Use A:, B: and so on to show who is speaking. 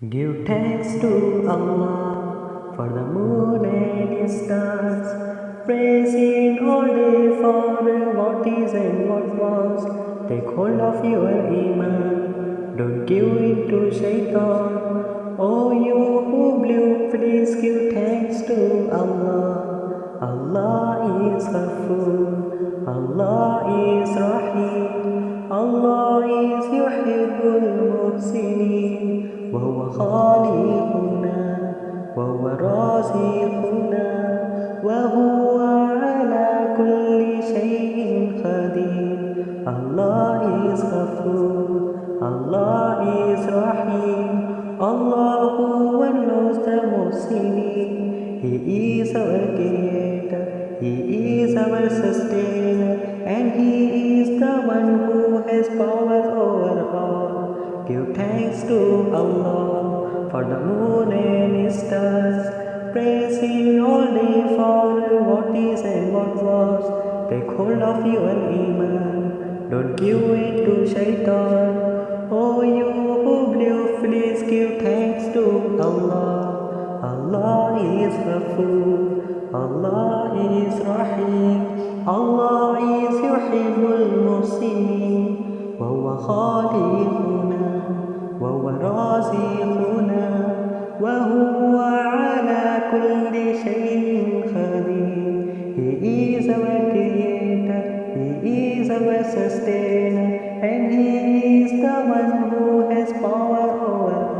A: Give thanks to Allah for the moon and stars. Praise Him all day for what is and what was. Take hold of your iman. Don't give in to shaitan. Oh, you who believe, please give thanks to Allah. Allah is Ghafoor. Allah is Rahim. Allah is Yuhibbul Muhsinin. وهو خالقنا وهو رازقنا وهو على كل شيء قدير. Allah is Ghafoor, Allah is Rahim, Allah who knows the Muhsinin. He is our creator, He is our sustainer, and He is the one who has power over all. Give thanks to Allah for the moon and stars. Praise Him all day for what is and what was. Take hold of your iman. Don't give in to shaitan. Oh, you who believe, please give thanks to Allah. Allah is Ghafoor. Allah is Rahim. Allah is Yuhibbul Muhsinin. وهو خالقنا وهو رازقنا وهو على كل شيء قدير. He is our creator, He is our sustainer, and He is the one who has power over all.